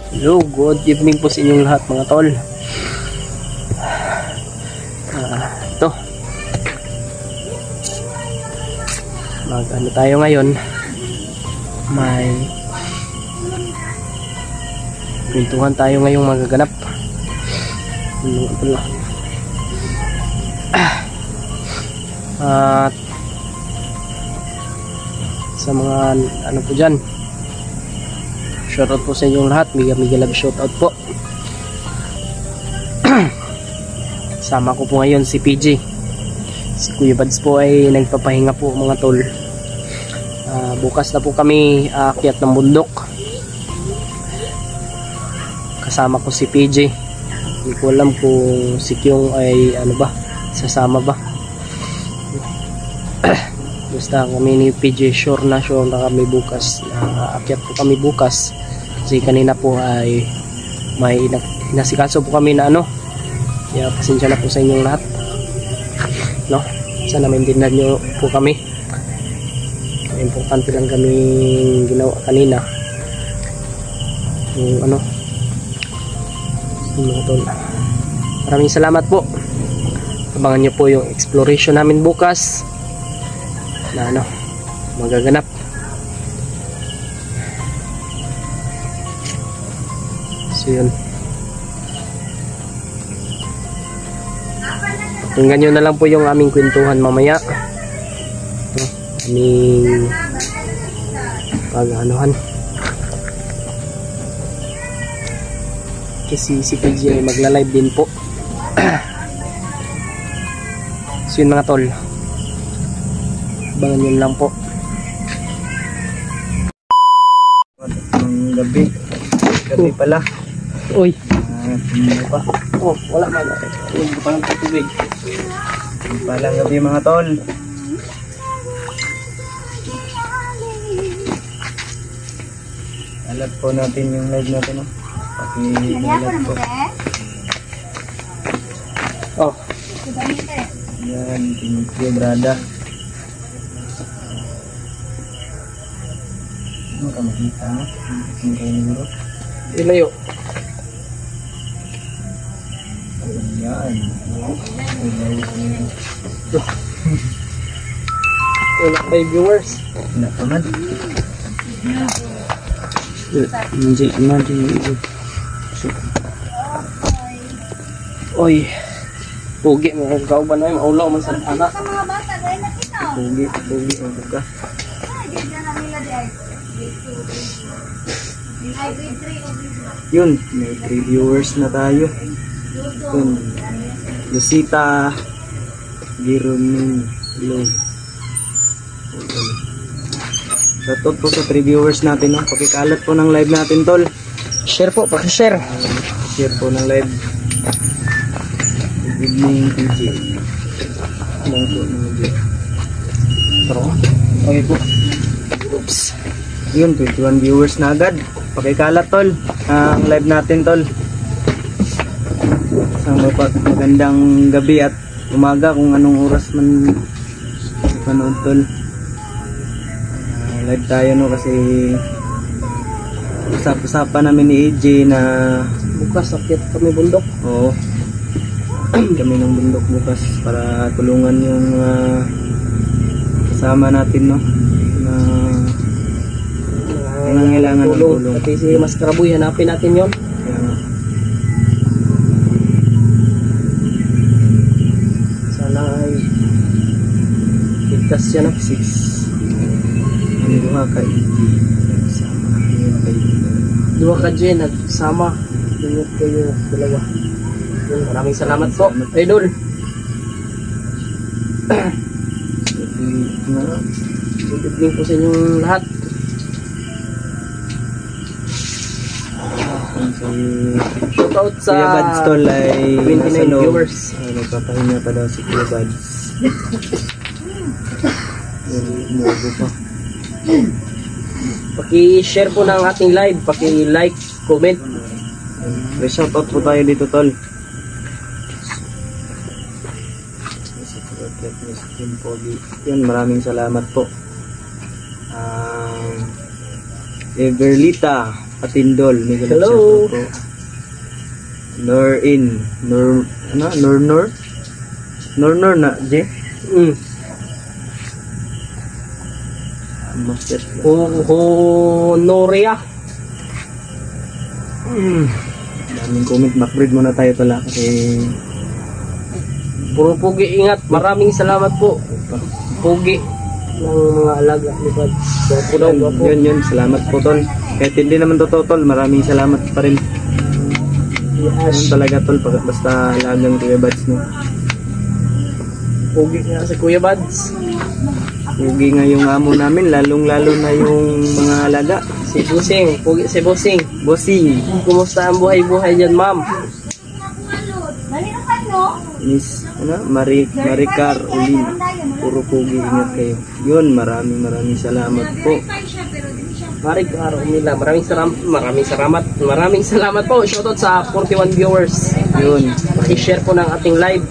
Hello, good evening po sa inyong lahat mga tol. Ito ano tayo ngayon, may kwentuhan tayo ngayong magaganap. At sa mga ano po dyan, shoutout po sa inyong lahat. Mega love shoutout po. Sama ko po ngayon si PJ. Si Kuya Bads po ay nagpapahinga po mga tol. Bukas na po kami aakyat ng bundok. Kasama ko si PJ. Hindi ko alam kung si Kyung ay ano ba, sasama ba. Basta kami ni PJ sure na kami bukas. Aakyat po kami bukas. Kasi kanina po ay may inasikaso po kami na ano. Kaya pasensya na po sa inyong lahat. No? Sana maintindihan nyo po kami. Importante lang kami ginawa kanina. Yung ano. Mga tol. Maraming salamat po. Abangan nyo po yung exploration namin bukas. Na ano, magaganap. So yun. Tingnan nyo na lang po yung aming kwentuhan mamaya. Ito, aming pag-anuhan. Kasi si PJ ay magla-live din po. So yun mga tol. Abangan nyo lang po. Gabi pala. Uy. Pa. Oh, wala man. Hindi pa lang tubig. Palang gabi mga tol. Alat po natin yung live natin. Paki-alat po. Oh. Yan, thank you brada. Ano ka makita mo? Ang kayo nyo? Ilayo. Yan. Wala tayo viewers. Wala pa man. Oy. Pugi mo kung kauban na yung maulaw man sa anak. Pugi ang buka. Yun, may 3 viewers na tayo. Yun, Lucita Gironin. Hello. Shoutout po sa 3 viewers natin. No? Pakikalat po ng live natin tol. Share po, pakishare. Share po ng live. Good evening PJ. Lang po ng video. Pero, okay po. Oops. Yun, 21 viewers na agad. Pakikalat tol ang live natin tol. Isang magandang gabi at umaga kung anong oras man panood tol. Live tayo no kasi usap-usapan namin ni AJ na Bukas akyat kami bundok. oo. Kami ng bundok bukas para tulungan yung kasama natin no na nangangailangan ng tulong. Pati si Mas Karaboy, hanapin natin yon. Sana ay ligtas siya na. 6 ang duha ka AJ nagsama yung kaibigan. Dua ka dyan, nagsama. Tingnan kayo dalawa. Yun, maraming salamat po, idol. Good evening po sa inyong lahat. Shoutout sa Kuya Bads tol ay 29 viewers. Nagpapahinga pa daw si Kuya Bads. Umuubo pa. Paki-share po ng ating live, paki-like, comment. Shoutout po tayo dito tol. Yan, maraming salamat po. Everlita Patindol. Mega love Hello. shoutout po. Nor na, J? Master. Honoria. Daming comment, backbreed muna tayo pala kasi Puro pugi, ingat. Maraming salamat po. Pugi ng mga alaga ni Buds. Gwapo daw, gwapo. yun, salamat po tol. Kahit hindi naman totoo tol, maraming salamat pa rin. Yun talaga tol, basta alagang Kuya Buds no. Pugi nga si Kuya Buds. Pugi nga yung amo namin, lalong-lalo na yung mga alaga. Si Busing. Pugi si Busing. Bossing, Kumusta ang buhay-buhay dyan, ma'am? Miss Maricar Ulin. Puro pugi, ingat kayo. Yun, maraming salamat po. Marig araw nila. Maraming salamat po. Shoutout sa 41 viewers. Yun, Paki-share po ng ating live,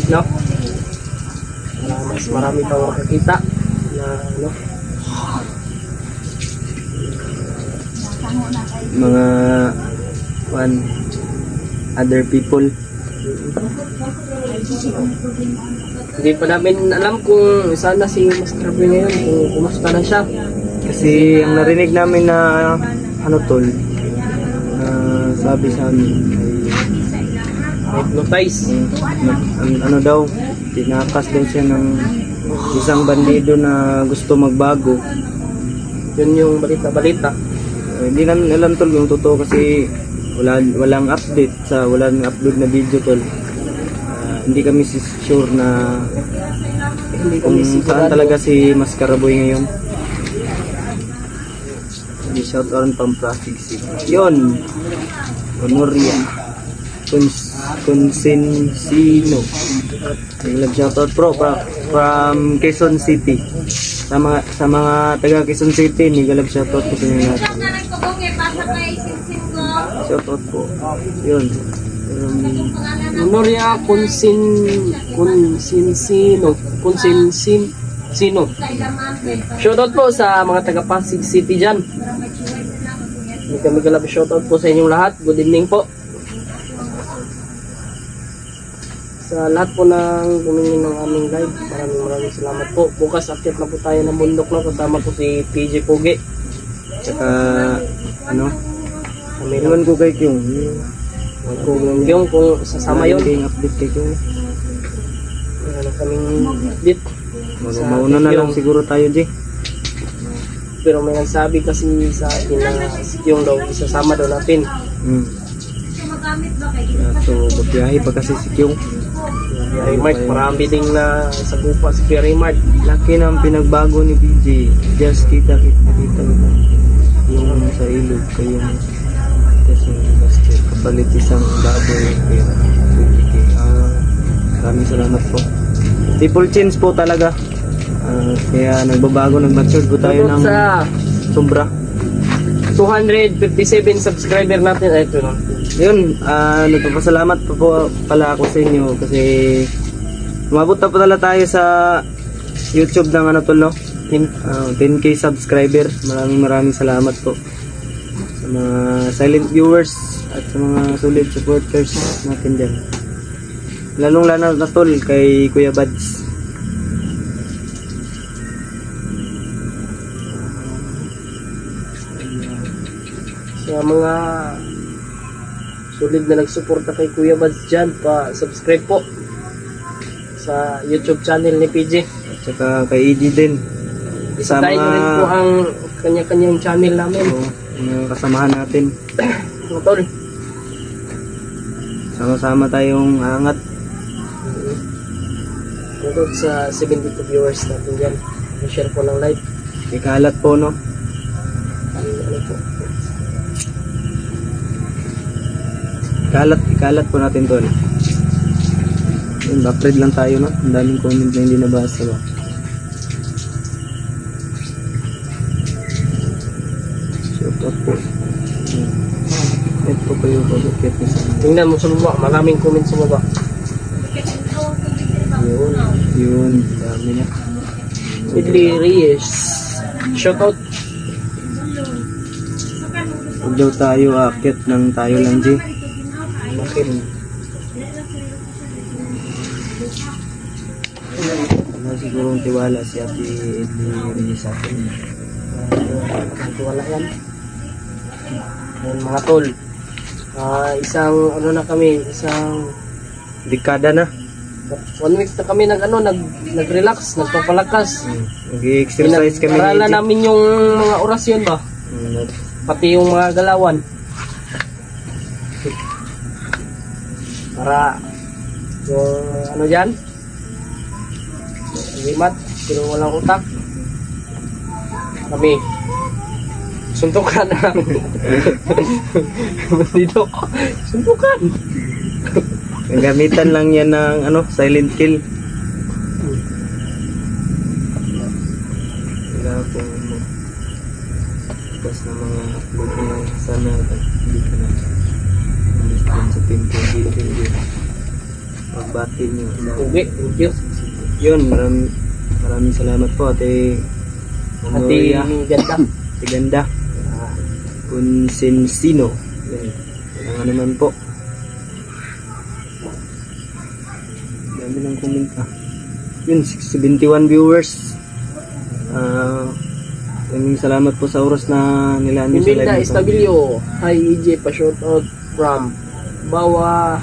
no? Mas marami pang makikita na ano. mga other people. Hindi pa namin alam kung sana si Master Boy ngayon, kung kumusta na siya. Kasi ang narinig namin na ano tol, sabi sa amin Hypnotize. ano daw, tinakas daw siya ng isang bandido na gusto magbago. Yun yung balita-balita. Hindi namin alam tol yung totoo kasi walang walang upload na video tol. Hindi kami sure na Hindi kung kami saan sigurado. talaga si Mascaraboy ngayon. Shout out from Pasig City. Yun, Honoria Consensino. Shout out from Quezon City. Sa mga taga Quezon City, nigalab shout out po sa inyo lahat. Shout out po. Yun. Honoria Consensino. Shoutout po sa mga taga Pasig City dyan. Kami galab shoutout po sa inyong lahat. Good evening po. Sa lahat po ng tumingin ng aming live, maraming salamat po. Bukas akyat na po tayo ng bundok na kasama po si PJ Pugi. Tsaka ano, Kami iwan ko kay Kyung. yung kung sasama yun. Yung update kay Kyung. Ano kaming bit. Mauna na lang siguro tayo, J. Pero may nagsabi kasi sa atin na si Kyung daw isasama daw natin. So, babiyahe pa kasi si Kyung. Ay Mark, marami ding na sa bupa si Kuya Raymart. Laki ng pinagbago ni PJ. Just kita. Yung sa ilog kayo. Kasi basket kapalit isang baboy. Maraming salamat po. Triple change po talaga. Kaya nagbabago, nag-mature po tayo ng Sa sobra. 257 subscriber natin. Ay, ito no. Yun, nagpapasalamat po pala ako sa inyo kasi umabot na po tala tayo sa YouTube ng ano tol, no? 10k subscriber. Maraming salamat po sa mga silent viewers at sa mga solid supporters natin dyan. Lalong lalo na tol kay Kuya Buds. Sa mga solid na nagsuporta kay Kuya Buds dyan, pa-subscribe po sa YouTube channel ni PJ. At saka kay ED din. Sa Isitahin mga rin po ang kanya-kanyang channel namin. mga kasamahan natin. Motor. Sama-sama tayong angat. Tungkol sa 72 viewers natin dyan. I-share po ng live. Ikalat po, no? Ano po. Ikalat po natin tol. Yun, backread lang tayo, no? Ang daming comment na hindi nabasa ba. Shout out po. Ito po kayo pag-ukit niya sa Tingnan mo sa baba, maraming comment sa baba. yun, dami na. Idli Reyes. Shoutout. Huwag daw tayo aakyat ng tayo lang, G. Bakit? Ano sigurong tiwala si Ate Edli sa atin. Wala yan. Yan mga tol. Isang ano na kami, isang Dekada na. 1 week na kami nag-relax, nagpapalakas. Nag-exercise kami. Pinag-aralan namin yung mga orasyon ba? Pati yung mga galawan. Para yung ano dyan, limat, pero walang utak. Kami suntukan na. Dito, suntukan. Gamitan lang yan ng silent kill. Wala pong bukas na mga upload na sana hindi ka na ulit sa tempo hindi magbati nyo. Okay, thank you. Yun, maraming salamat po Ate Memoria. Ganda. Ate Ganda. Consensino. Yan. Walang naman po. Dami ng comment. Yun, 71 viewers. Maraming salamat po sa oras na nilaan nyo sa live Imelda nito. Estabilio. Hi EJ, pa-shoutout from Bawa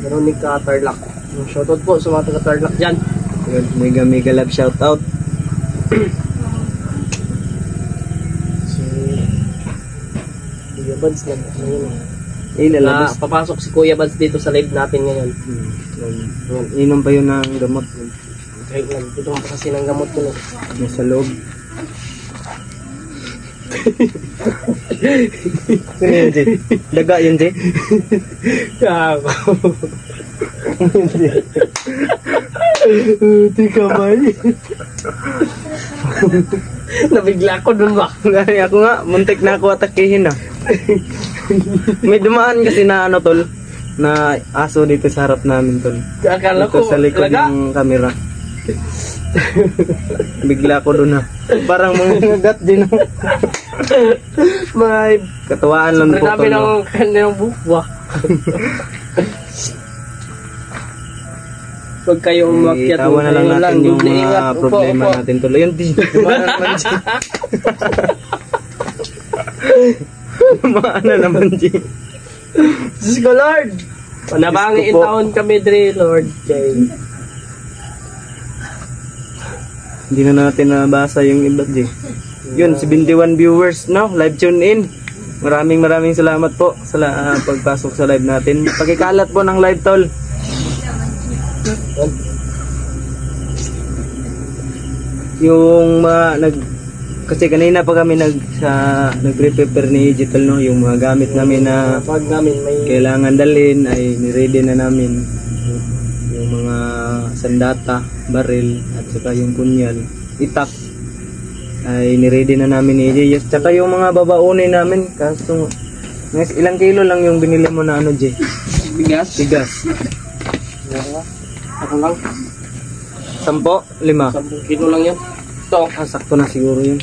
Veronica Tarlac. Shoutout po sa mga taga-Tarlac dyan. Mega love shoutout. Si Kuya Bads na Lalabas. papasok si Kuya Bads dito sa live natin ngayon. Inom pa yun ng gamot. Okay, nagtutong pa kasi ng gamot ko. Nasa loob. Ano yun, Jay? Daga yun, Jay? Kako. Di kamay. Nabigla ko dun ba? Ako nga, muntik na ako atakihin na. May dumaan kasi na tol, na aso dito sa harap namin, tol. Akala Dito ko, sa likod talaga? ng kamera. Bigla ko doon parang mga gat din. May Katuwaan lang po, dami tol. ng kanilang bukwa. Pag kayo umakyat, Itawa na lang natin yung mga Upo, problema upo. natin, tol. Ayun, dumaan na naman, Jay. Dumaan na naman, Jay. Diyos ko, Lord! Panabangi Diyos ko po. taon kami, Dre, Lord. Jay. Hindi na natin nabasa yung iba, Jay. Yun, 71 viewers, no? Live tune in. Maraming salamat po sa pagpasok sa live natin. Pakikalat po ng live, tol. Yung kasi kanina pa kami nagre-prepare ni Digital, no, yung mga gamit namin na Pag namin may kailangan dalhin ay ni-ready na namin. Yung mga sandata, baril at saka yung punyal, itak ay ni-ready na namin ni Jay. Yes, saka yung mga babaunin namin, kaso ilang kilo lang yung binili mo na Jay? bigas. Bigas. Ako lang. 10, 5. 10 kilo lang yan. Ito, Sakto na siguro yun.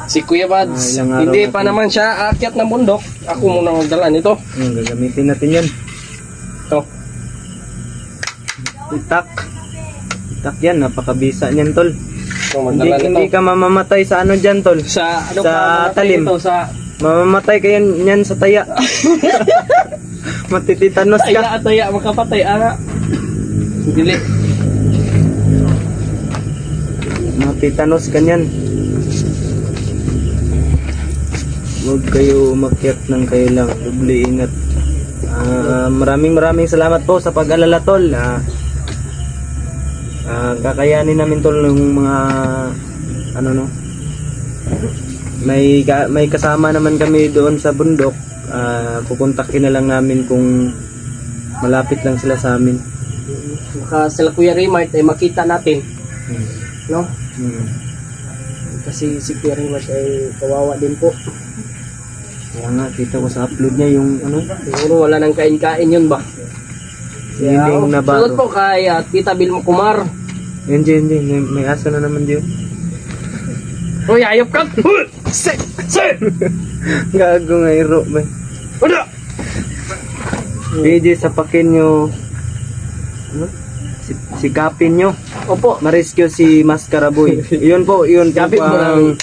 si Kuya Bads. Ilang araw Hindi natin. pa naman siya aakyat ng bundok. Ako muna magdala nito. Gagamitin natin yan. Ito. Itak. Itak yan, napakabisa niyan, tol. Ito, Hindi, magdala hindi nito. ka mamamatay sa dyan, tol. Sa, ano Sa pa, natin talim. Ito, sa Mamamatay ka yan sa taya. Matititanos ka. taya, makapatay. Dili. Matitanos ka niyan. Huwag kayo umakyat ng kailang. Doble ingat. Maraming salamat po sa pag-alala, tol. Kakayanin namin, tol, yung mga may kasama naman kami doon sa bundok. Pupuntakin na lang namin kung malapit lang sila sa amin. Baka sila Kuya Raymart ay makita natin. No? Kasi si Kuya Raymart ay kawawa din po. Kaya nga, kita ko sa upload niya yung Siguro wala nang kain-kain yun ba? Liling na baro. Sunod po kay Tita Vilma Kumar. Yan, may asa na naman dyan. Uy, ayop ka! Se! Gago nga iro ba? Ano? PJ, sapakin nyo. Ano? Sikapin nyo. Opo. Ma-rescue si Mascara Boy. Yun po Gabi mo lang.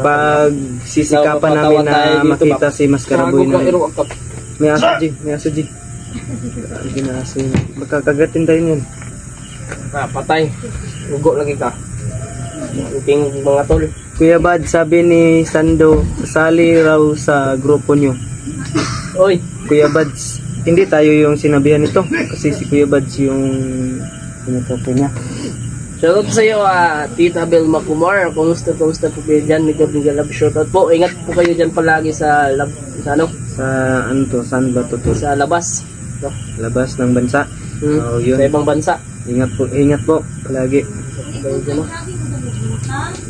pag sisikapan namin na makita si Mascara Boy na may aso G, may aso G. Grabe na aso yun. Magkakagatin tayo yun. Patay. Ugo lagi ka. Uting mga tol. Kuya Bad, sabi ni Sando, sali raw sa grupo nyo. Oy. Kuya Bads, hindi tayo yung sinabihan nito kasi si Kuya Bads yung pinatopo niya. Shoutout sa iyo, Tita Belma Kumar. Kumusta po kayo dyan? Miguel Love, shoutout po. Ingat po kayo dyan palagi sa ano? Sa ano to, saan ba to? Sa labas. No? Labas ng bansa. Oh, yun. Sa ibang bansa. Ingat po palagi. Kayo dyan, no?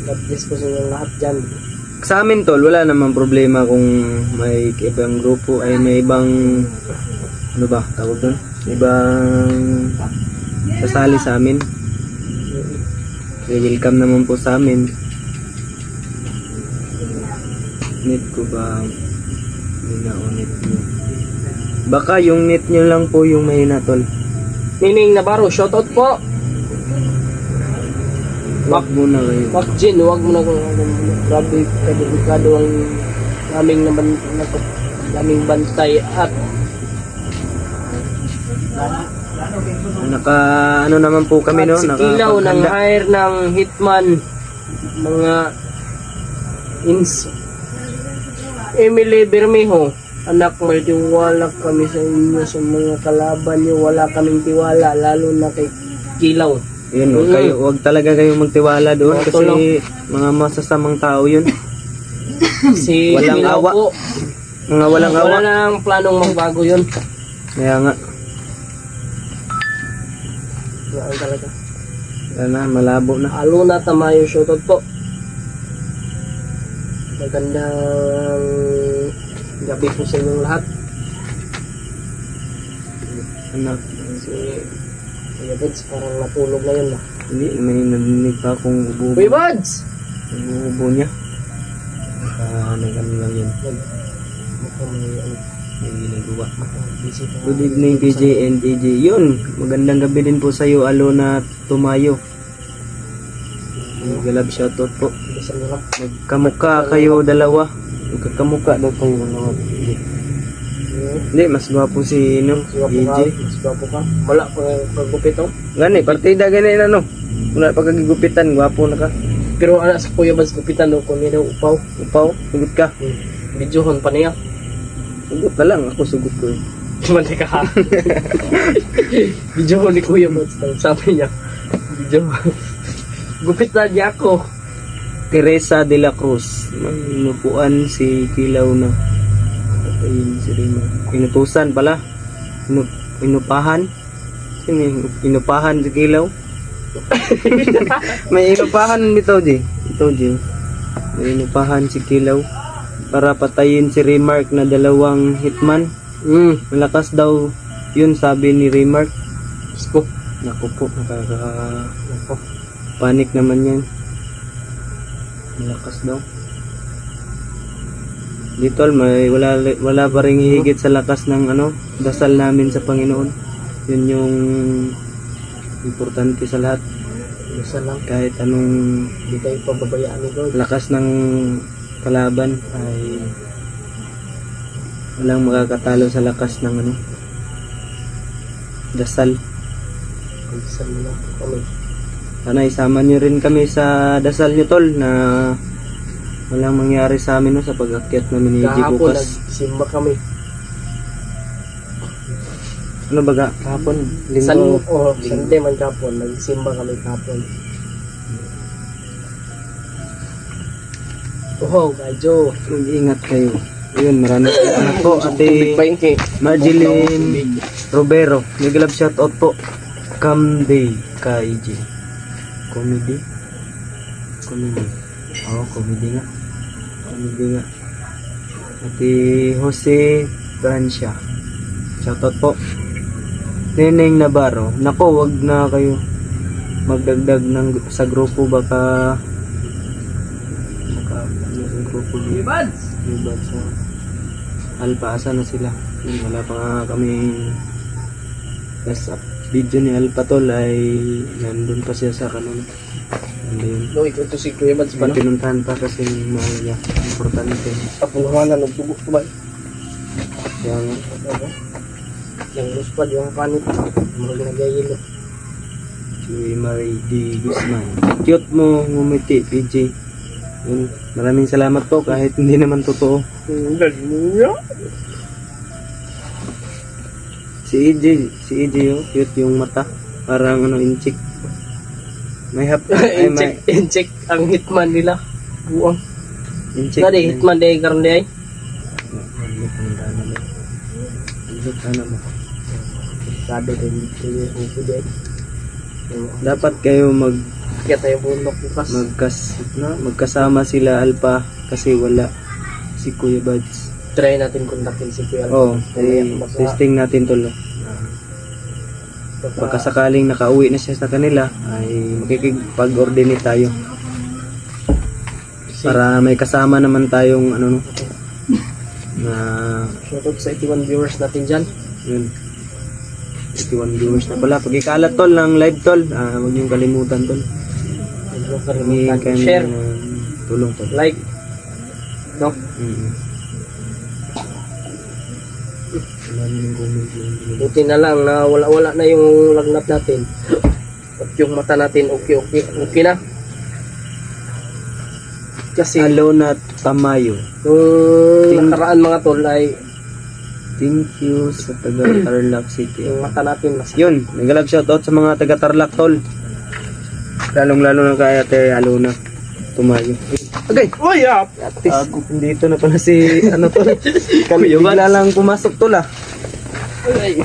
God bless po sa inyo lahat dyan. Sa amin tol, wala namang problema kung may ibang grupo ay may ibang ano ba tawag doon? Ibang kasali sa amin. Welcome naman po sa amin. Net ko ba? Net nyo. Baka yung net nyo lang po yung mahina tol. Nining Navarro, shoutout po. Wag muna kayo. Jin, wag mo na kung grabe kadikado ang naming bantay at naka ano naman po kami no, si Kilaw ng hire ng hitman mga Emily Bermejo. Anak, may tiwala kami sa inyo sa mga kalaban niyo. Wala kaming tiwala lalo na kay Kilaw. Yun, wag talaga kayo magtiwala doon kasi mga masasamang tao yun. Si walang Kilaw awa. Po, mga walang awa. Wala nang planong magbago yun. Kaya nga. Wala talaga. Wala na, malabo na. Aluna Tamayo, shoutout po. Magandang gabi po sa inyong lahat. Anak. Si Kuya Buds, parang natulog na yun na. Hindi, may narinig pa akong ubo. Kuya Buds! Yung ubo niya. Nagano lang yun. May ginagawa. Good evening PJ and PJ. Yun, magandang gabi din po sa iyo, Alona Tumayo. Galab shoutout po. Magkamukha kayo dalawa. Magkakamukha daw kayo dalawa. Hindi, mas gwapo si PJ. Mas gwapo ka. Wala pagupit o. Gani, partida gani na no. Wala pa kagigupitan, gwapo na ka. Pero anak sa Kuya Buds gupitan o kung nila upaw. Upaw, sugot ka. Videohon pa niya. Sugot na lang, ako sugot ko. Mali ka ha. Videohon ni Kuya Buds. Sabi niya. Videohon. Gupit na niya ako. Teresa de la Cruz. Inupuan si Kilaw na. Ayun si Rima. Inutusan pala. Inupahan. Sino yung inupahan si Kilaw? May inupahan bitaw di. Ito di. May inupahan si Kilaw para patayin si Remark na dalawang hitman. Malakas daw yun sabi ni Remark. Naku po, panik naman yan. Malakas daw. Dito may wala pa ring higit sa lakas ng dasal namin sa Panginoon. Yun yung importante sa lahat. Dasal lang. Kahit anong Hindi tayo pababayaan ni God. lakas ng kalaban ay walang makakatalo sa lakas ng dasal. Dasal lang po kami. Sana isama nyo rin kami sa dasal nyo tol na walang mangyari sa amin sa pag-akyat namin ni G Kahapon bukas. nagsimba kami. Ano baga? Kahapon? Linggo? Sunday man kahapon. Nagsimba kami kahapon. Oh, Gajo. Mag-ingat kayo. Yun, maraming salamat po. Ate Marjeline Robero. Nag-love shoutout po. Camday Kaiji. Comedy? Oo, comedy nga. Ate Jose Francia. Shoutout po. Neneng Navarro. Nako, wag na kayo magdagdag sa grupo, baka Kuya Buds sa Alpha, asa na sila? Wala pa nga kami. Last up video ni Alpha tol ay nandun pa siya sa kanon. Nandun. No, ito si Kuya Buds pa, no? Pinuntahan pa kasi mahalaga. Importante. Kapungawanan ng tubo ito ba? Kaya nga. Yung luspad, yung panit. Mga nagayilo. Si Marie D. Guzman. Cute mo, ngumiti, PJ. Yun. Maraming salamat po kahit hindi naman totoo. Si EJ oh, cute yung mata. Parang ano, inchik. May Incheck ang hitman nila. Buang. Inchik. Nadi, hitman day karon day. Ano mo? Sabi din yung day. Dapat kayo Kaya tayo bundok bukas. magkasama sila Alpha kasi wala si Kuya Buds. Try natin kontakin si Kuya. Oh, testing natin tol. Baka sakaling nakauwi na siya sa kanila ay makikipag-coordinate tayo. Para may kasama naman tayong ano no. Na shoutout sa 81 viewers natin dyan. yun. 51 viewers na pala. Pag-ikalat tol ng live tol, huwag niyong kalimutan tol. Huwag kalimutan. Share, tulong tol. like, no? Buti na lang na wala na yung lagnat natin. At yung mata natin okay na. Kasi Alona Tamayo. nung nakaraan mga tol ay Thank you sa taga Tarlac City. yung mata natin mas Yun, nag-love shoutout sa mga taga Tarlac tol. Lalong-lalo na kay Ate Alona Tumayo. Okay. Uy, Dito na pala si ano tol. Kami bigla lang pumasok tol ah. Ay.